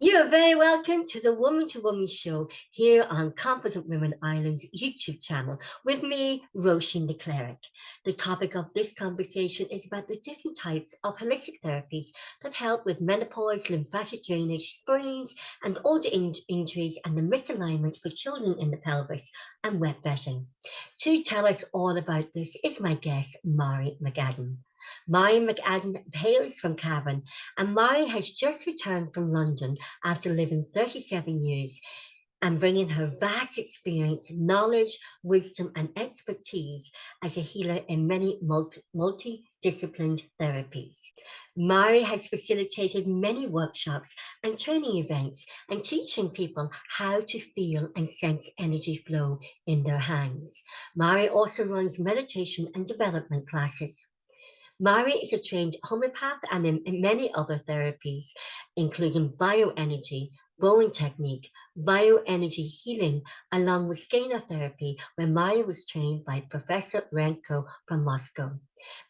You're very welcome to the Woman to Woman show here on Confident Women Ireland's YouTube channel with me, Roisin Ni Chleirigh. The topic of this conversation is about the different types of holistic therapies that help with menopause, lymphatic drainage, sprains, and older injuries and the misalignment for children in the pelvis and wet bedding. To tell us all about this is my guest, Marii Mc Adam. Marii Mc Adam hails from Cavan, and Marri has just returned from London after living 37 years and bringing her vast experience, knowledge, wisdom, and expertise as a healer in many multi-disciplined therapies. Marri has facilitated many workshops and training events and teaching people how to feel and sense energy flow in their hands. Marri also runs meditation and development classes. Marri is a trained homeopath and in many other therapies, including bioenergy, bowing technique, bioenergy healing, along with scalar therapy, where Marri was trained by Professor Renko from Moscow.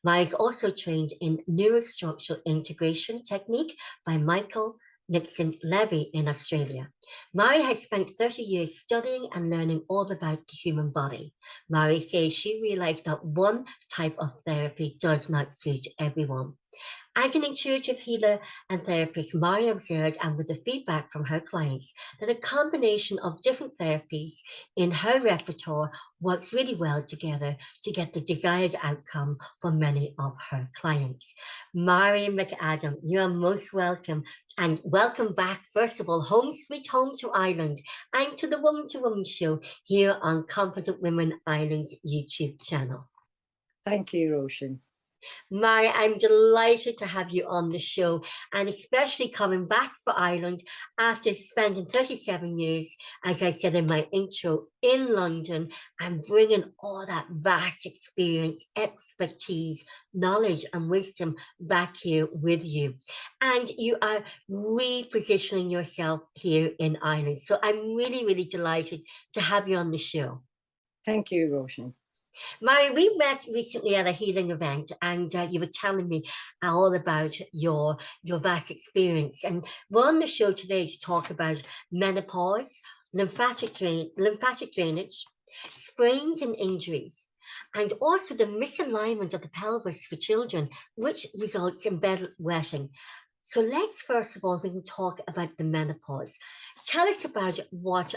Marri is also trained in neurostructural integration technique by Michael Nixon Levy in Australia. Marri has spent 30 years studying and learning all about the human body. Marri says she realized that one type of therapy does not suit everyone. As an intuitive healer and therapist, Marri observed, and with the feedback from her clients, that a combination of different therapies in her repertoire works really well together to get the desired outcome for many of her clients. Marii Mc Adam, you are most welcome, and welcome back, first of all, home sweet home to Ireland, and to the Woman to Woman show here on Confident Women Ireland's YouTube channel. Thank you, Roisin. Marri, I'm delighted to have you on the show, and especially coming back for Ireland after spending 37 years, as I said in my intro, in London, and bringing all that vast experience, expertise, knowledge, and wisdom back here with you. And you are repositioning yourself here in Ireland. So I'm really, really delighted to have you on the show. Thank you, Roisin. Marri, we met recently at a healing event, and you were telling me all about your vast experience. And we're on the show today to talk about menopause, lymphatic drainage, sprains and injuries, and also the misalignment of the pelvis for children, which results in bedwetting. So let's first of all, we can talk about the menopause. Tell us about what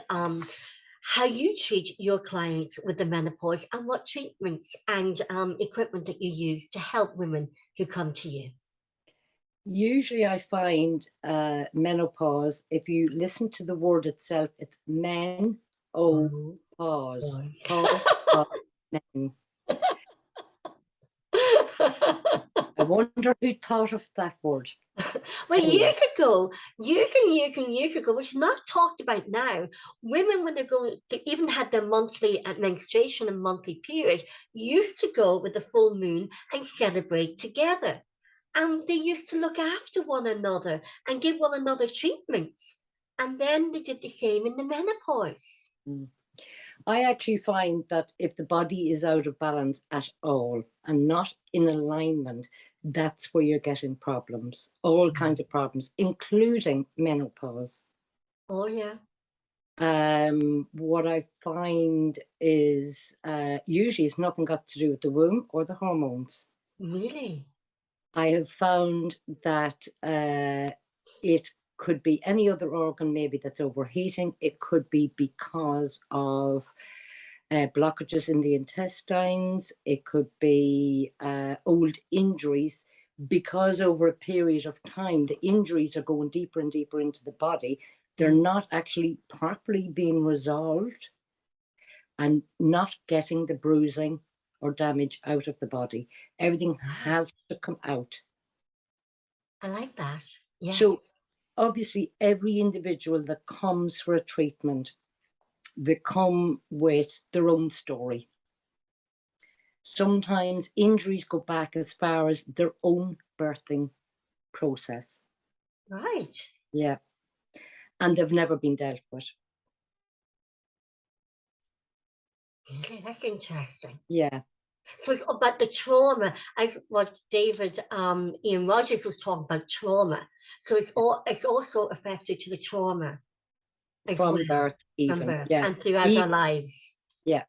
how you treat your clients with the menopause and what treatments and equipment that you use to help women who come to you. Usually I find menopause, if you listen to the word itself, it's men, pause. Pause, men. I wonder who thought of that word. Well, years ago, years and years ago, which is not talked about now, women, when they're going to even had their monthly menstruation and monthly period, used to go with the full moon and celebrate together. And they used to look after one another and give one another treatments. And then they did the same in the menopause. I actually find that if the body is out of balance at all and not in alignment, that's where you're getting problems, all kinds of problems, including menopause. Oh, yeah. What I find is usually it's nothing got to do with the womb or the hormones. Really? I have found that it could be any other organ maybe that's overheating. It could be because of blockages in the intestines. It could be old injuries, because over a period of time, the injuries are going deeper and deeper into the body. They're not actually properly being resolved and not getting the bruising or damage out of the body. Everything has to come out. I like that. Yes. So obviously every individual that comes for a treatment, they come with their own story. Sometimes injuries go back as far as their own birthing process. Right. Yeah. And they've never been dealt with. Really? That's interesting. Yeah. So it's about the trauma, as what David Ian Rogers was talking about, trauma. So it's also affected to the trauma as from well, birth from even. birth Yeah. and throughout our lives. Yeah.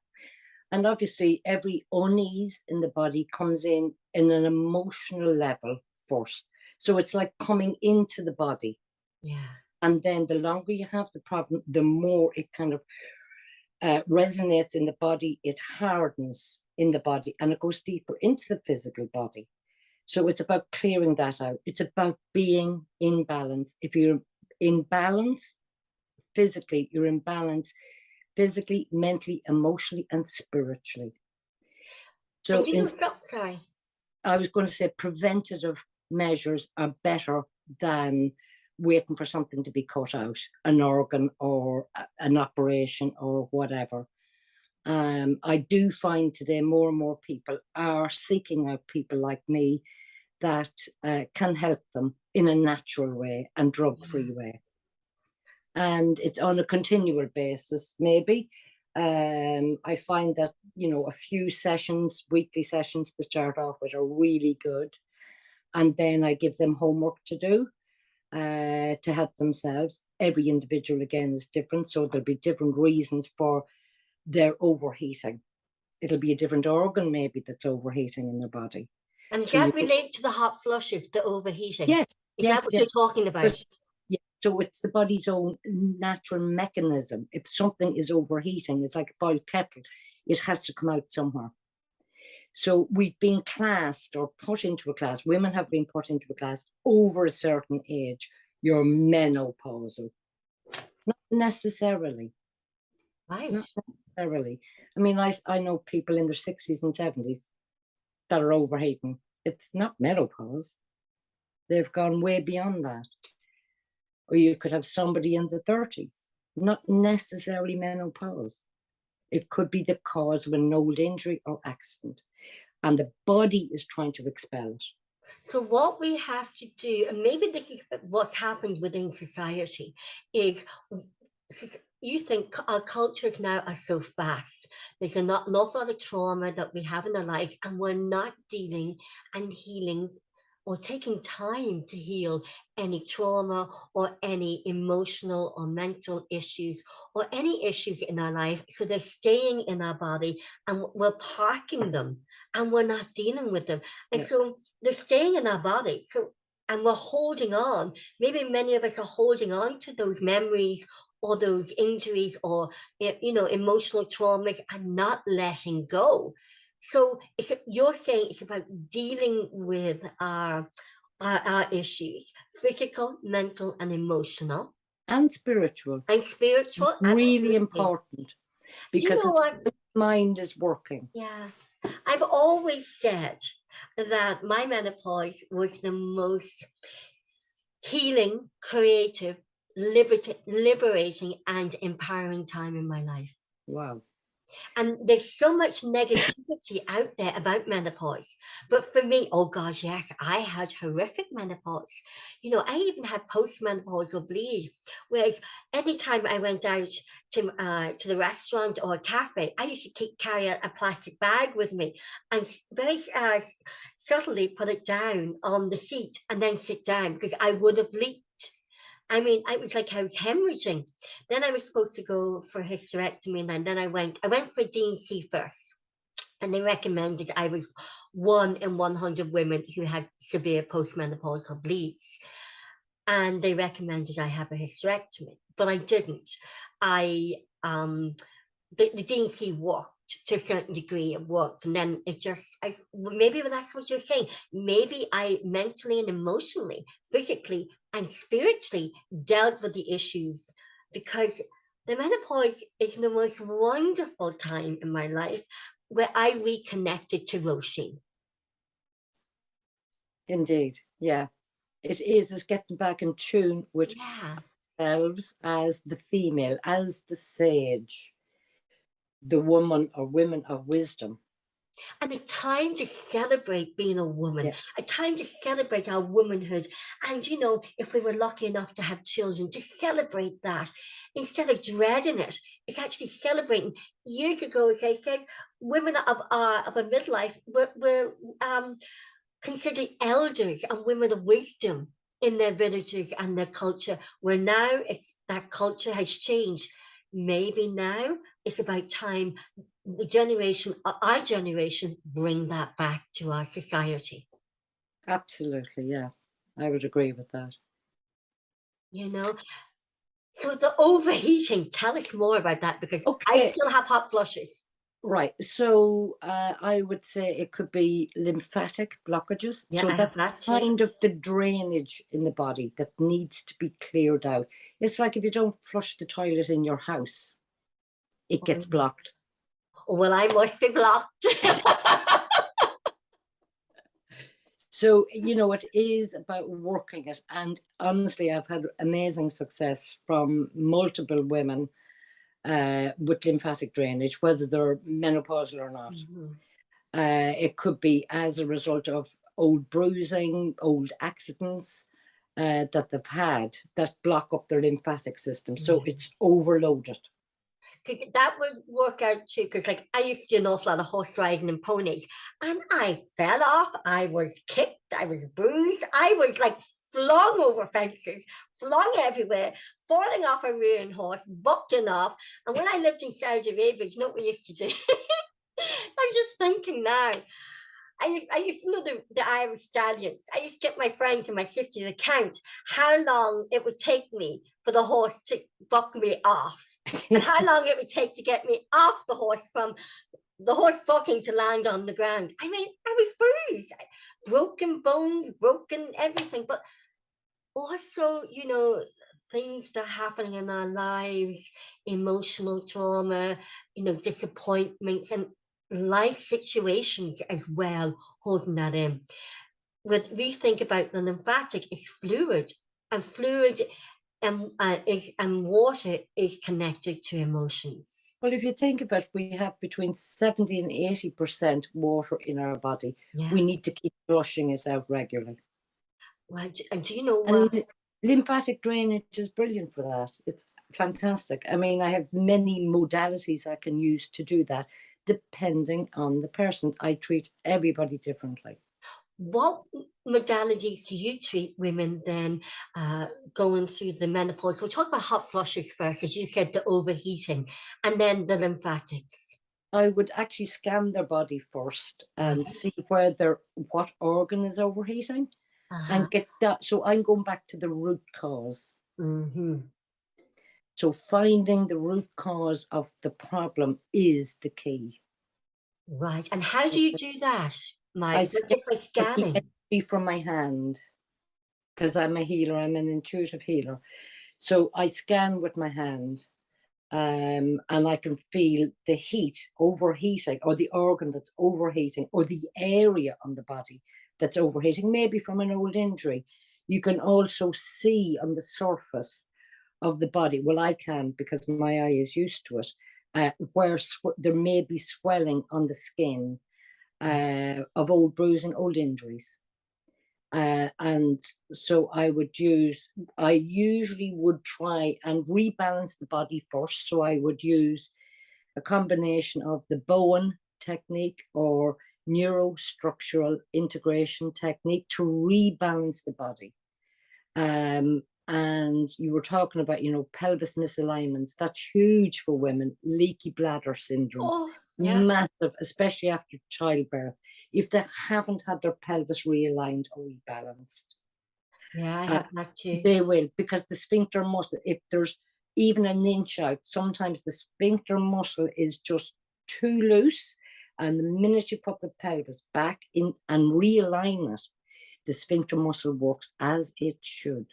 And obviously every unease in the body comes in an emotional level first. So it's like coming into the body. Yeah. And then the longer you have the problem, the more it kind of resonates in the body, it hardens in the body, and it goes deeper into the physical body. So it's about clearing that out. It's about being in balance. If you're in balance physically, you're in balance physically, mentally, emotionally, and spiritually. So sorry. I was going to say preventative measures are better than waiting for something to be cut out, an organ or an operation or whatever. I do find today more and more people are seeking out people like me that can help them in a natural way and drug-free way. And it's on a continual basis, maybe. I find that, you know, a few sessions, weekly sessions to start off with are really good. And then I give them homework to do to help themselves. Every individual, again, is different. So there'll be different reasons for their overheating. It'll be a different organ maybe that's overheating in their body. And does that relate to the hot flushes, the overheating? Yes. Is that what you're talking about? Yeah. So it's the body's own natural mechanism. If something is overheating, it's like a boiled kettle. It has to come out somewhere. So we've been classed or put into a class, women have been put into a class over a certain age, you're menopausal. Not necessarily. Right. Not necessarily. I mean, I know people in their 60s and 70s that are overheating. It's not menopause. They've gone way beyond that. Or you could have somebody in the 30s, not necessarily menopause. It could be the cause of an old injury or accident, and the body is trying to expel it. So what we have to do, and maybe this is what's happened within society, is you think our cultures now are so fast. There's an awful lot of trauma that we have in our lives, and we're not dealing and healing or taking time to heal any trauma or any emotional or mental issues or any issues in our life. So they're staying in our body and we're parking them and we're not dealing with them. And so they're staying in our body. So, and we're holding on. Maybe many of us are holding on to those memories or those injuries or, you know, emotional traumas and not letting go. So you're saying it's about dealing with our issues, physical, mental, and emotional. And spiritual. And spiritual. Really important. Because you know what? The mind is working. Yeah. I've always said that my menopause was the most healing, creative, liberating, and empowering time in my life. Wow. And there's so much negativity out there about menopause. But for me, oh gosh, yes, I had horrific menopause. You know, I even had postmenopausal bleed. Whereas anytime I went out to the restaurant or a cafe, I used to carry a plastic bag with me and very subtly put it down on the seat and then sit down because I would have leaked. I mean, I was like I was hemorrhaging. Then I was supposed to go for a hysterectomy, and then I went for D&C first. And they recommended I was 1 in 100 women who had severe postmenopausal bleeds. And they recommended I have a hysterectomy, but I didn't. The D&C worked to a certain degree, it worked, and then it just maybe that's what you're saying. Maybe I mentally and emotionally, physically and spiritually dealt with the issues, because the menopause is the most wonderful time in my life where I reconnected to Roisin. Indeed, yeah. It is getting back in tune with ourselves as the female, as the sage, the woman or women of wisdom. And a time to celebrate being a woman, Yeah, a time to celebrate our womanhood. And, you know, if we were lucky enough to have children, to celebrate that instead of dreading it, it's actually celebrating. Years ago, as I said, women of a midlife were considered elders and women of wisdom in their villages and their culture, where now that culture has changed. Maybe now it's about time the generation, our generation, bring that back to our society. absolutely. Yeah, I would agree with that. You know, so the overheating, tell us more about that, because I Okay, still have hot flushes. right. So I would say it could be lymphatic blockages. Yeah, So I have that's that too. kind of the drainage in the body that needs to be cleared out. It's like if you don't flush the toilet in your house, it gets blocked. Well, I must be blocked. So, you know, it is about working it. And honestly, I've had amazing success from multiple women with lymphatic drainage, whether they're menopausal or not. Mhm. It could be as a result of old bruising, old accidents that they've had that block up their lymphatic system. So Yeah. it's overloaded. Because that would work out too. Because like I used to do an awful lot of horse riding and ponies, and I fell off. I was kicked. I was bruised. I was like flung over fences, flung everywhere, falling off a rearing horse, bucking off. And when I lived in Saudi Arabia, you know what we used to do? I'm just thinking now. I used to know the Irish stallions. I used to get my friends and my sister to count how long it would take me for the horse to buck me off, and how long it would take to get me off the horse from the horse bucking to land on the ground. I mean, I was bruised, broken bones, broken everything, but also, you know, things that are happening in our lives, emotional trauma, you know, disappointments and life situations as well, holding that in. When we think about the lymphatic, it's fluid, and fluid and water is connected to emotions. Well, if you think about it, we have between 70 and 80% water in our body. Yeah. We need to keep flushing it out regularly. Well, and do you know what? And lymphatic drainage is brilliant for that. It's fantastic. I mean, I have many modalities I can use to do that, depending on the person. I treat everybody differently. What modalities do you treat women then going through the menopause? We'll talk about hot flushes first, as you said, the overheating, and then the lymphatics. I would actually scan their body first and Right. see what organ is overheating Uh-huh. and get that. So I'm going back to the root cause. Mm-hmm. So finding the root cause of the problem is the key. Right. And how do you do that, I Mike? scan Just by the scanning. energy from my hand because I'm a healer. I'm an intuitive healer. So I scan with my hand, and I can feel the heat overheating, or the organ that's overheating, or the area on the body that's overheating, maybe from an old injury. You can also see on the surface of the body, well, I can because my eye is used to it, where there may be swelling on the skin of old bruising, old injuries. And so I usually would try and rebalance the body first. So I would use a combination of the Bowen technique or neurostructural integration technique to rebalance the body. And you were talking about, you know, pelvis misalignments. That's huge for women. Leaky bladder syndrome, Oh, yeah. massive, especially after childbirth, if they haven't had their pelvis realigned or rebalanced. Yeah, I Uh, have that too. they will, because the sphincter muscle, if there's even an inch out, sometimes the sphincter muscle is just too loose. And the minute you put the pelvis back in and realign it, the sphincter muscle works as it should.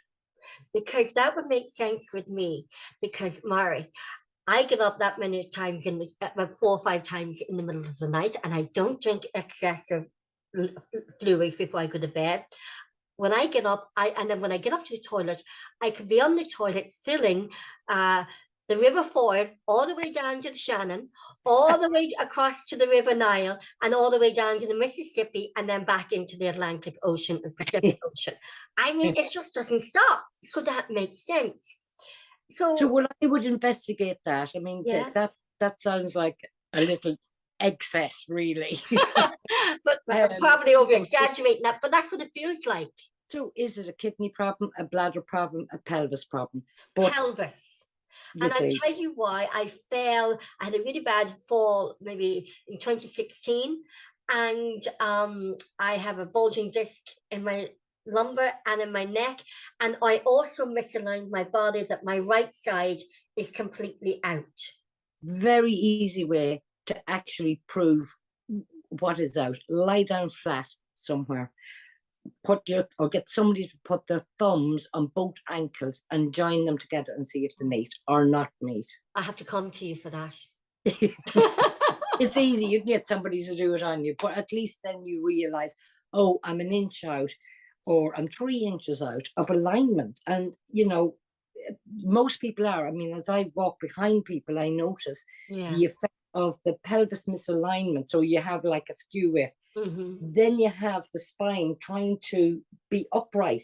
Because that would make sense with me. Because, Mari, I get up that many times about 4 or 5 times in the middle of the night, and I don't drink excessive fluids before I go to bed. When I get up, and then when I get up to the toilet, I could be on the toilet filling the River Ford, all the way down to the Shannon, all the way across to the River Nile, and all the way down to the Mississippi, and then back into the Atlantic Ocean and Pacific Ocean. I mean, it just doesn't stop. So that makes sense. So well, I would investigate that. I mean, yeah. that sounds like a little excess, really. But probably over exaggerating that, but that's what it feels like. So is it a kidney problem, a bladder problem, a pelvis problem? But pelvis. And I'll tell you why. I had a really bad fall maybe in 2016, and I have a bulging disc in my lumbar and in my neck, and I also misaligned my body, that my right side is completely out. Very easy way to actually prove what is out. Lie down flat somewhere, or get somebody to put their thumbs on both ankles and join them together and see if they meet or not meet. I have to come to you for that. It's easy. You can get somebody to do it on you, but at least then you realize, oh, I'm an inch out, or I'm 3 inches out of alignment. And you know, most people are. I mean, as I walk behind people, I notice the effect of the pelvis misalignment. So you have like a skew width. Then you have the spine trying to be upright.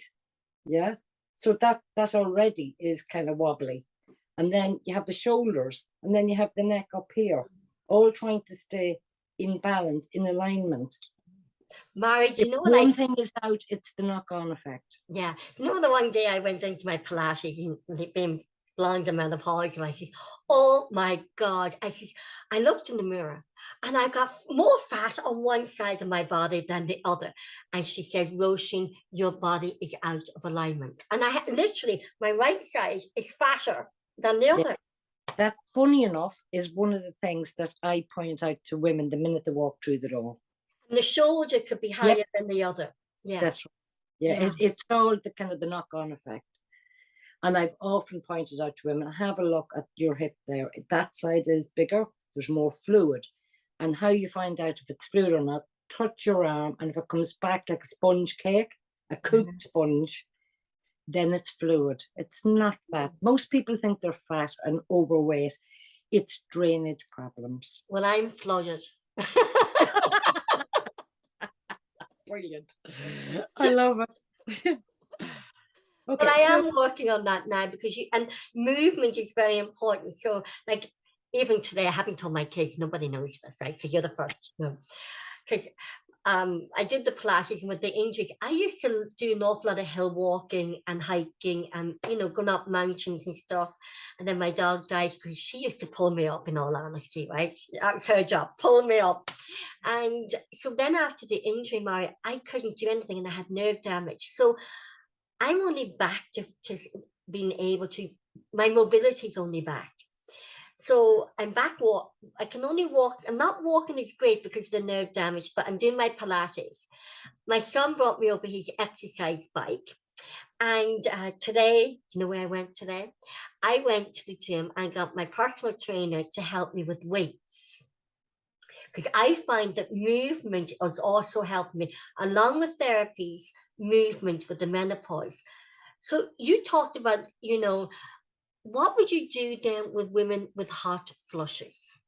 Yeah. So that already is kind of wobbly. And then you have the shoulders, and then you have the neck up here, all trying to stay in balance, in alignment. Marri, do you know what one thing is out, it's the knock-on effect. Yeah. You know, the one day I went into my Pilates, being blonde and menopause, and I said, oh my God. I looked in the mirror and I got more fat on one side of my body than the other. And she said, Roisin, your body is out of alignment. And literally, my right side is fatter than the other. That, funny enough, is one of the things that I point out to women the minute they walk through the door. And the shoulder could be higher than the other. Yeah. That's right. Yeah. It's all the kind of the knock-on effect. And I've often pointed out to women, have a look at your hip there. That side is bigger, there's more fluid. And how you find out if it's fluid or not, touch your arm, and if it comes back like a sponge cake, a cooked sponge, then it's fluid. It's not fat. Most people think they're fat and overweight. It's drainage problems. Well, I'm flooded. Brilliant. I love it. Okay, but I am working on that now, because and movement is very important. So like even today, I haven't told my kids, nobody knows this, right? So you're the first to know. Because I did the Pilates, and with the injuries, I used to do an awful lot of hill walking and hiking and, you know, going up mountains and stuff. And then my dog died because she used to pull me up, in all honesty, right? That was her job, pulling me up. And so then after the injury, Marri, I couldn't do anything, and I had nerve damage. So I'm only back to being able to, my mobility is only back. So I'm back I can only walk. I'm not walking as great because of the nerve damage, but I'm doing my Pilates. My son brought me over his exercise bike. And today, you know where I went today? I went to the gym and got my personal trainer to help me with weights. Because I find that movement is also helping me, along with therapies, movement with the menopause. So you talked about, you know, what would you do then with women with hot flushes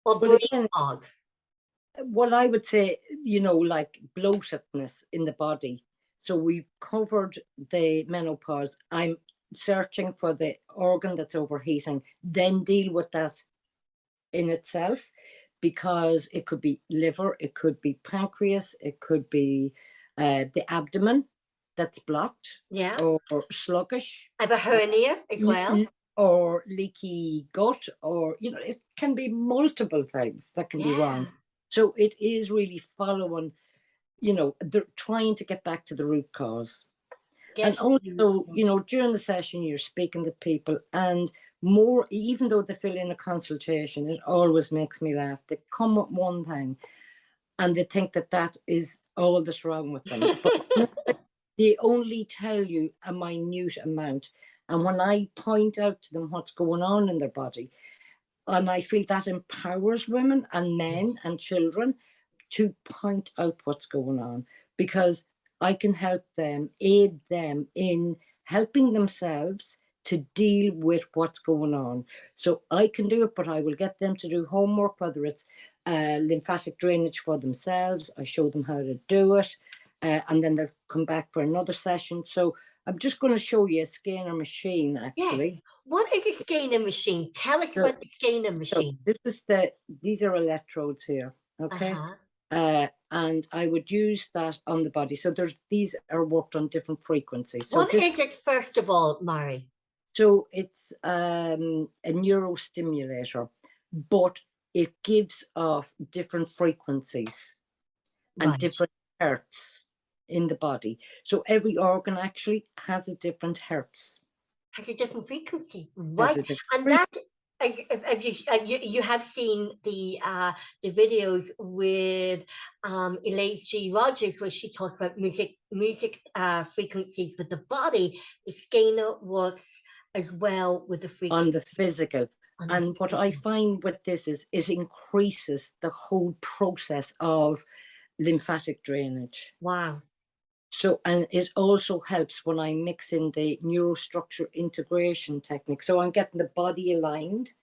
or brain fog? Well, I would say, you know, like bloatedness in the body. So we've covered the menopause. I'm searching for the organ that's overheating, then deal with that in itself, because it could be liver, it could be pancreas, it could be the abdomen that's blocked, or sluggish. I have a hernia as well, or leaky gut, or, you know, it can be multiple things that can be wrong. So it is really following, you know, they're trying to get back to the root cause. And also, you know, during the session, you're speaking to people, and more, even though they fill in a consultation, it always makes me laugh. They come with one thing and they think that that is all that's wrong with them. But they only tell you a minute amount. And when I point out to them what's going on in their body, and I feel that empowers women and men and children to point out what's going on, because I can help them, aid them in helping themselves to deal with what's going on. So I can do it, but I will get them to do homework, whether it's lymphatic drainage for themselves. I show them how to do it, and then they'll come back for another session. So I'm just going to show you a scanner machine, actually. Yes. What is a scanner machine? Tell us about the scanner machine. So this is these are electrodes here, okay? And I would use that on the body. So these are worked on different frequencies. So what is it, first of all, Marri? So it's a neurostimulator, but it gives off different frequencies and different hertz in the body. So every organ actually has a different hertz. Has a different frequency, right? And that, if you have seen the videos with Elise G. Rogers, where she talks about music frequencies with the body. The scanner works as well with the frequency on the physical. And what I find with this is it increases the whole process of lymphatic drainage. Wow. So, and it also helps when I mix in the neurostructure integration technique. So I'm getting the body aligned,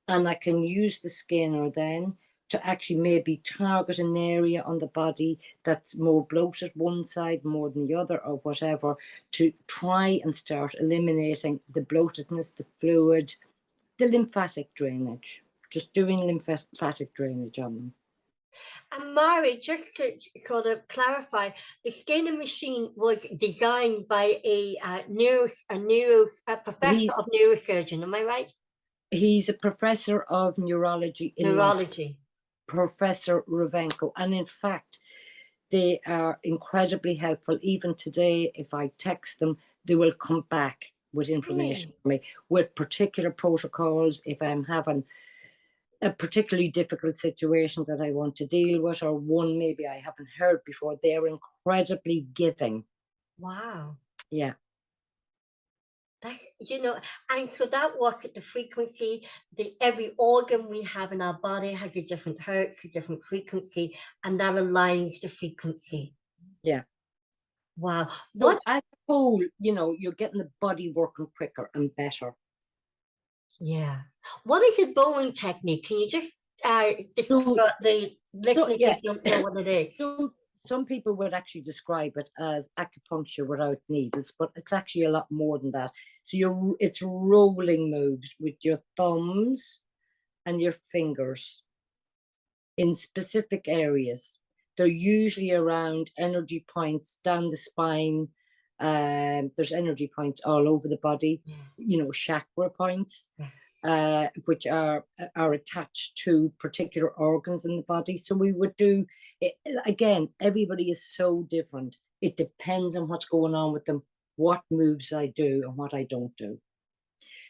and I can use the scanner then to actually maybe target an area on the body that's more bloated one side more than the other or whatever, to try and start eliminating the bloatedness, the fluid, the lymphatic drainage, just doing lymphatic drainage on them. And Marri, just to sort of clarify, the scanner machine was designed by a professor of neurosurgeon, am I right? He's a professor of neurology in Moscow, Professor Ravenko. And in fact, they are incredibly helpful. Even today, if I text them, they will come back with information for me, with particular protocols. If I'm having a particularly difficult situation that I want to deal with, or one maybe I haven't heard before, they're incredibly giving. Wow. Yeah. That's, and so that works at the frequency. Every organ we have in our body has a different hertz, a different frequency, and that aligns the frequency. Yeah. Wow. So as a whole, you're getting the body working quicker and better. Yeah. What is a bowing technique? Can you just describe the listeners who don't know what it is? Some people would actually describe it as acupuncture without needles, but it's actually a lot more than that. So it's rolling moves with your thumbs and your fingers in specific areas. They're usually around energy points down the spine. There's energy points all over the body, chakra points, which are attached to particular organs in the body. So we would do it, again, everybody is so different. It depends on what's going on with them, what moves I do and what I don't do.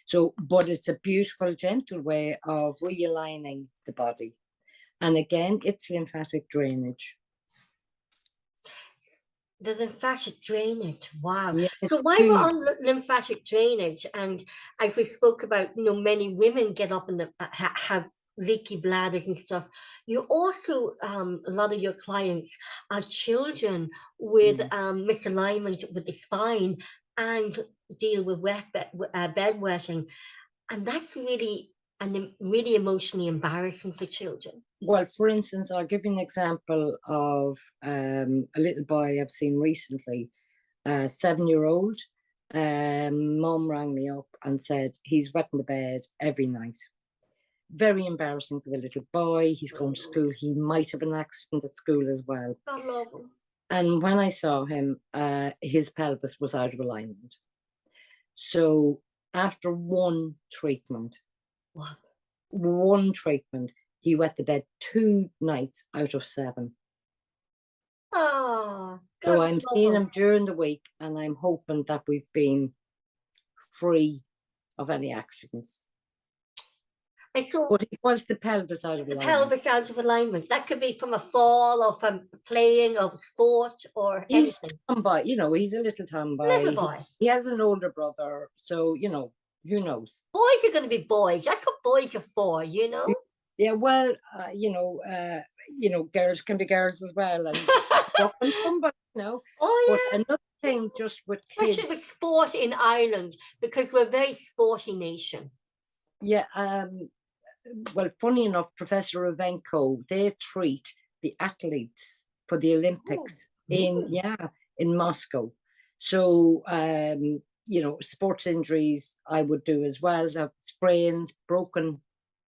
So, but it's a beautiful, gentle way of realigning the body. And again, it's lymphatic drainage. The lymphatic drainage, wow. So while we're on lymphatic drainage, and as we spoke about, many women get up and have leaky bladders and stuff, you also, a lot of your clients are children with misalignment with the spine and deal with bedwetting. And that's really emotionally embarrassing for children. Well, for instance, I'll give you an example of a little boy I've seen recently, a 7-year-old. Mom rang me up and said he's wetting the bed every night. Very embarrassing for the little boy. He's going to school. He might have an accident at school as well. I love him. And when I saw him, his pelvis was out of alignment. So after one treatment, he wet the bed 2 nights out of 7. Oh, so I'm seeing him during the week, and I'm hoping that we've been free of any accidents. But it was the pelvis out of alignment. The pelvis out of alignment. That could be from a fall or from playing or sport or anything. Tomboy, he's a little tomboy. Little boy. He has an older brother, so who knows? Boys are going to be boys. That's what boys are for, Yeah, well, girls can be girls as well, and often tomboy, Oh, yeah. But another thing just with Especially with kids. sport in Ireland, because we're a very sporty nation. Yeah, well, funny enough, Professor Ravenko, they treat the athletes for the Olympics in Moscow. So, you know, sports injuries I would do as well. So sprains, broken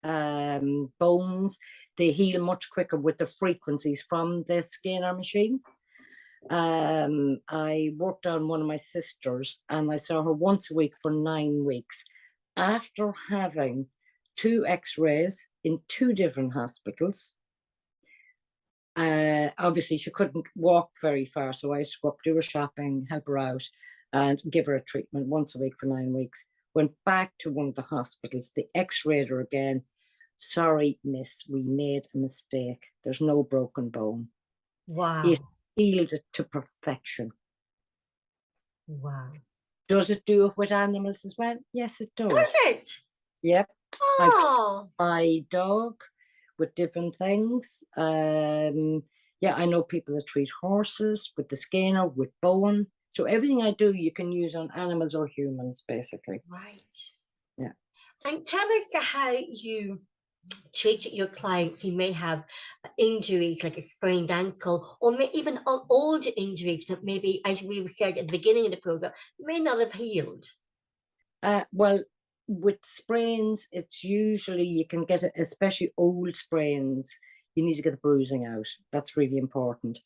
bones, they heal much quicker with the frequencies from the scanner machine. I worked on one of my sisters and I saw her once a week for 9 weeks after having 2 x-rays in 2 different hospitals. Obviously she couldn't walk very far, so I used to go up, do her shopping, help her out and give her a treatment once a week for 9 weeks. Went back to one of the hospitals, they x-rayed her again. Sorry, miss, we made a mistake. There's no broken bone. Wow. It healed it to perfection. Wow. Does it do it with animals as well? Yes, it does. Does it? Yep. Oh. My dog with different things. Yeah, I know people that treat horses with the scanner, with bone. So everything I do, you can use on animals or humans, basically. Right. Yeah. And tell us how you treat your clients who may have injuries like a sprained ankle, or even older injuries that maybe, as we said at the beginning of the program, may not have healed. Well, with sprains, it's usually you can get it, especially old sprains, you need to get the bruising out. That's really important.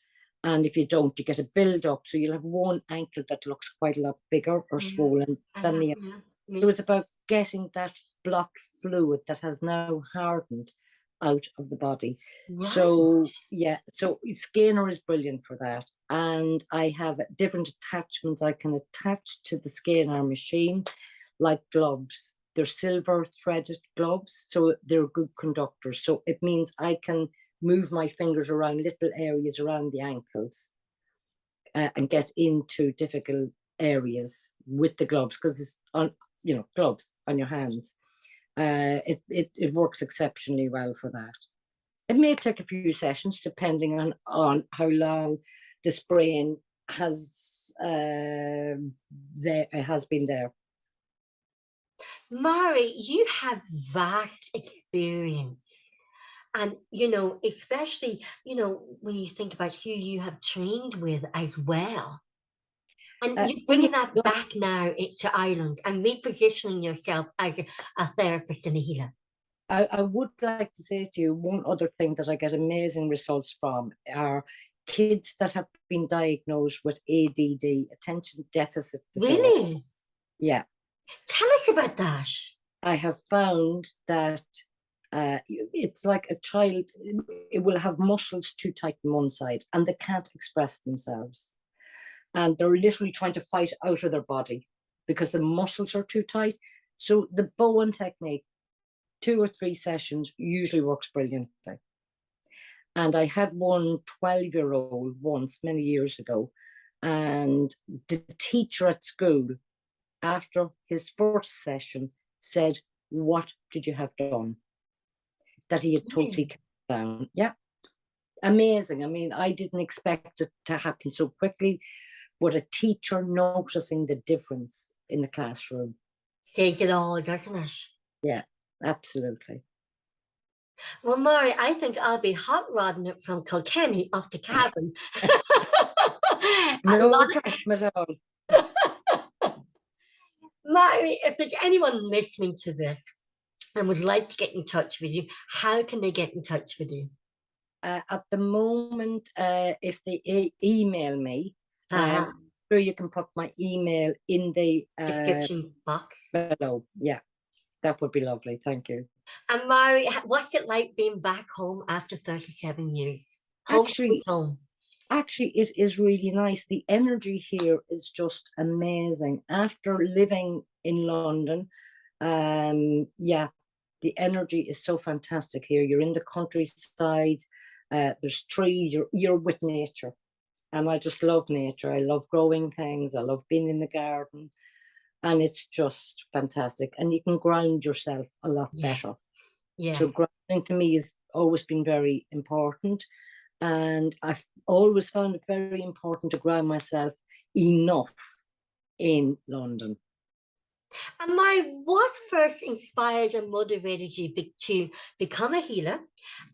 And if you don't, you get a build up. So you'll have one ankle that looks quite a lot bigger or swollen than the other. So it's about getting that blocked fluid that has now hardened out of the body. Right. So yeah, so scanner is brilliant for that. And I have different attachments I can attach to the scanner machine, like gloves. They're silver threaded gloves, so they're good conductors. So it means I can move my fingers around little areas around the ankles and get into difficult areas with the gloves, because it's on, you know, gloves on your hands. It works exceptionally well for that. It may take a few sessions depending on how long the sprain has been there. Marri, you have vast experience. And, you know, especially, you know, when you think about who you have trained with as well. And you're bringing that back now to Ireland and repositioning yourself as a therapist and a healer. I would like to say to you, one other thing that I get amazing results from are kids that have been diagnosed with ADD, attention deficit disorder. Really? Yeah. Tell us about that. I have found that it's like a child, it will have muscles too tight on one side and they can't express themselves. And they're literally trying to fight out of their body because the muscles are too tight. So the Bowen technique, 2 or 3 sessions, usually works brilliantly. And I had one 12-year-old once, many years ago, and the teacher at school, after his first session, said, "What did you have done?" That he had totally calmed down. Yeah. Amazing. I mean, I didn't expect it to happen so quickly, but a teacher noticing the difference in the classroom says it all, doesn't it? Yeah, absolutely. Well, Marri, I think I'll be hot rodding it from Kilkenny up to Cavan. No problem at all. Marri, if there's anyone listening to this and would like to get in touch with you, how can they get in touch with you? At the moment, if they email me, sure you can put my email in the description box below. Yeah, that would be lovely. Thank you. And Marri, what's it like being back home after 37 years? Home. Actually, it is really nice. The energy here is just amazing. After living in London, yeah, the energy is so fantastic here. You're in the countryside. There's trees. You're with nature, and I just love nature. I love growing things. I love being in the garden, and it's just fantastic. And you can ground yourself a lot better. Yeah. So grounding to me has always been very important. And I've always found it very important to ground myself enough in London. And Marii, what first inspired and motivated you to become a healer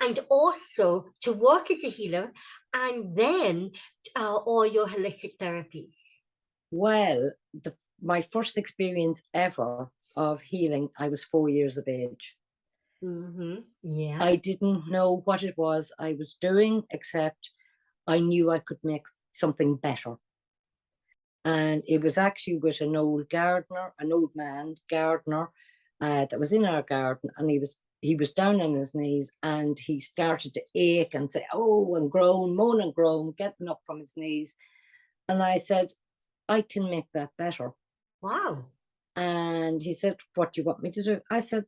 and also to work as a healer and then all your holistic therapies? Well, my first experience ever of healing, I was 4 years of age. Yeah. I didn't know what it was I was doing, except I knew I could make something better. And it was actually with an old gardener, an old man gardener that was in our garden, and he was down on his knees, and he started to ache and say, oh, and groan, moan and groan, getting up from his knees. And I said, I can make that better. Wow. And he said, what do you want me to do? I said,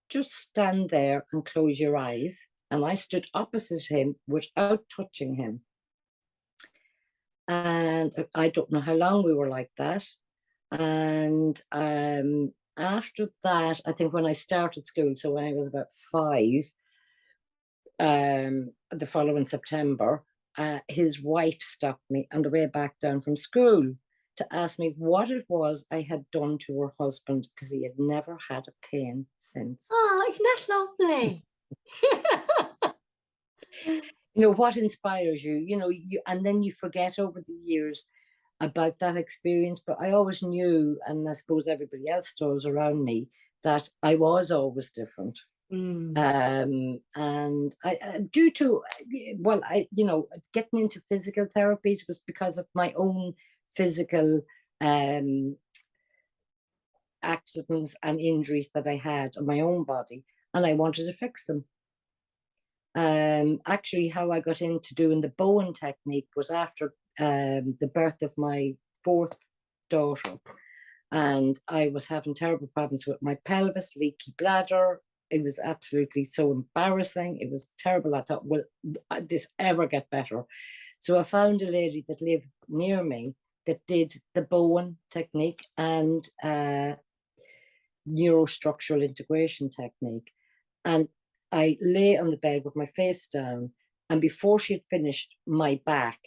just stand there and close your eyes. And I stood opposite him without touching him. And I don't know how long we were like that. And after that, I think when I started school, so when I was about 5, the following September, his wife stopped me on the way back down from school to ask me what it was I had done to her husband, because he had never had a pain since. Oh, isn't that lovely? You know, what inspires you, you know, and then you forget over the years about that experience. But I always knew, and I suppose everybody else does around me, that I was always different. And I, due to, well, you know, getting into physical therapies was because of my own physical accidents and injuries that I had on my own body, and I wanted to fix them. Actually, how I got into doing the Bowen technique was after the birth of my 4th daughter, and I was having terrible problems with my pelvis, leaky bladder. It was absolutely so embarrassing. It was terrible. I thought, will this ever get better? So I found a lady that lived near me that did the Bowen technique and neurostructural integration technique. And I lay on the bed with my face down, and before she had finished my back,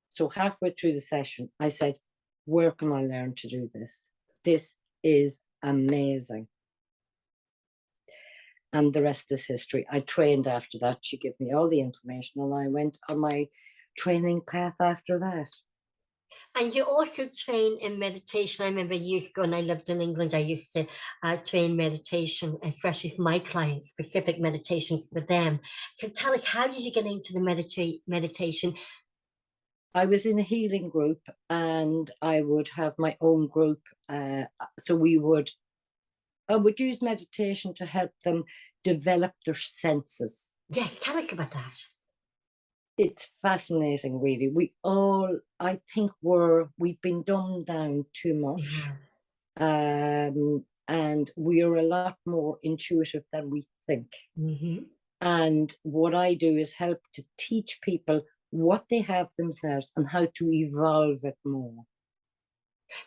so halfway through the session, I said, where can I learn to do this? This is amazing. And the rest is history. I trained after that. She gave me all the information, and I went on my training path after that. And you also train in meditation. I remember years ago when I lived in England, I used to train meditation, especially for my clients, specific meditations for them. So tell us, how did you get into the meditation? I was in a healing group, and I would have my own group. So I would use meditation to help them develop their senses. Yes, tell us about that. It's fascinating, really. We all, I think, we've been dumbed down too much. Yeah. And we are a lot more intuitive than we think. And what I do is help to teach people what they have themselves and how to evolve it more.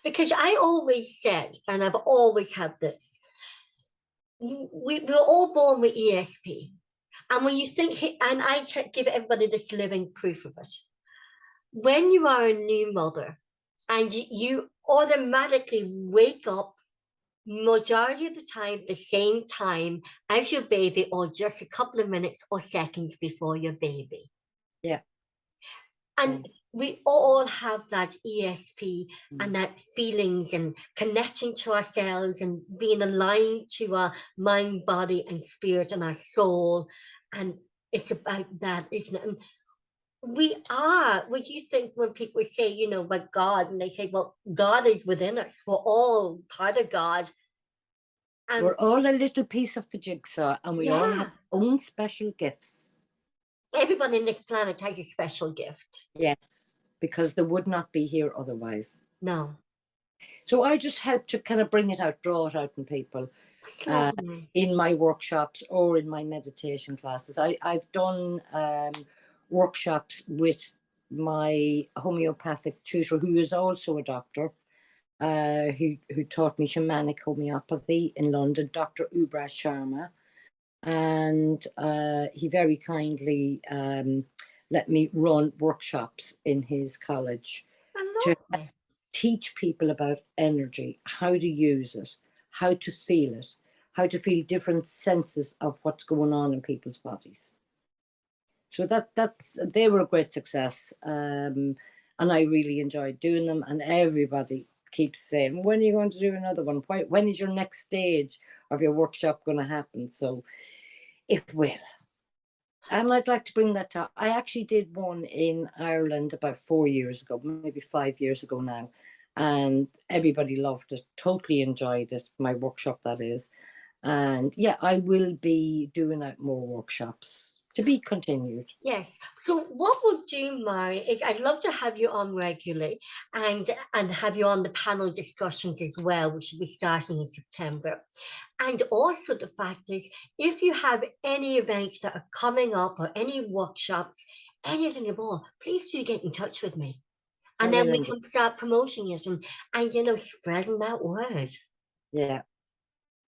Because I always said, and I've always had this, we're all born with ESP. And when you think, and I give everybody this living proof of it, when you are a new mother and you automatically wake up majority of the time the same time as your baby, or just a couple of minutes or seconds before your baby. Yeah. And we all have that ESP and that feelings and connecting to ourselves and being aligned to our mind, body, and spirit and our soul. And it's about that, isn't it? And what you think when people say, you know, about God, and they say, well, God is within us. We're all part of God. And we're all a little piece of the jigsaw, and we all have our own special gifts. Everybody on this planet has a special gift. Yes, because they would not be here otherwise. No. So I just help to kind of bring it out, draw it out in people in my workshops or in my meditation classes. I've done workshops with my homeopathic tutor, who is also a doctor, who taught me shamanic homeopathy in London, Dr. Ubra Sharma. And he very kindly let me run workshops in his college to teach people about energy, how to use it, how to feel it, how to feel different senses of what's going on in people's bodies. So they were a great success, and I really enjoyed doing them. And everybody keeps saying, "When are you going to do another one? When is your next stage of your workshop going to happen?" So it will. And I'd like to bring that to. I actually did one in Ireland about 4 years ago, maybe 5 years ago now, and everybody loved it. Totally enjoyed it. My workshop, that is. And yeah, I will be doing out more workshops, to be continued. Yes. So what we'll do, Marri, is I'd love to have you on regularly and have you on the panel discussions as well, which will be starting in September. And also the fact is, if you have any events that are coming up or any workshops, anything at all, please do get in touch with me. And then we can start promoting it and you know, spreading that word. Yeah.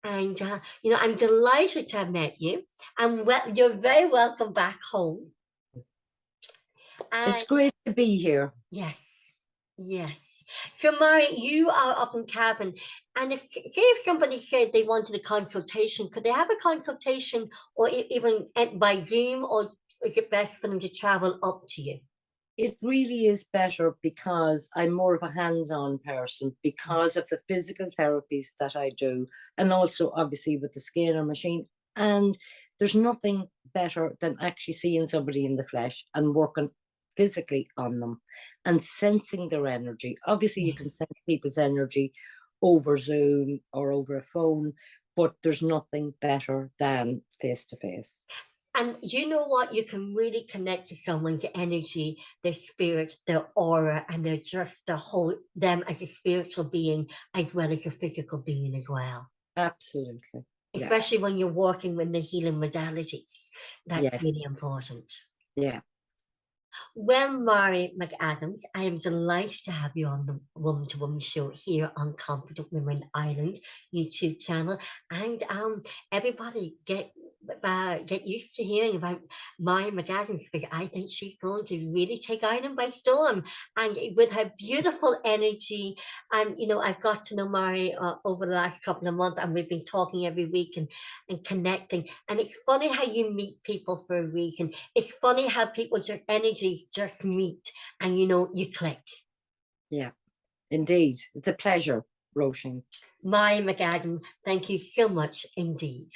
And, you know, I'm delighted to have met you. And you're very welcome back home. It's great to be here. Yes, yes. So, Marri, you are up in Cavan. And if somebody said they wanted a consultation, could they have a consultation or even by Zoom, or is it best for them to travel up to you? It really is better because I'm more of a hands-on person because of the physical therapies that I do, and also obviously with the scanner machine. And there's nothing better than actually seeing somebody in the flesh and working physically on them and sensing their energy. Obviously, you can sense people's energy over Zoom or over a phone, but there's nothing better than face-to-face. And you know what? You can really connect to someone's energy, their spirit, their aura, and they're just them as a spiritual being as well as a physical being as well. Absolutely. Especially when you're working with the healing modalities. That's really important. Yeah. Well, Marii Mc Adam, I am delighted to have you on the Woman to Woman show here on Confident Women Ireland YouTube channel. And everybody get used to hearing about Marii Mc Adam, because I think she's going to really take Ireland by storm. And with her beautiful energy, and you know, I've got to know Marii over the last couple of months, and we've been talking every week and connecting. And it's funny how you meet people for a reason. It's funny how people just energies just meet and you know, you click. Yeah, indeed. It's a pleasure, Roisin. Marii Mc Adam, thank you so much indeed.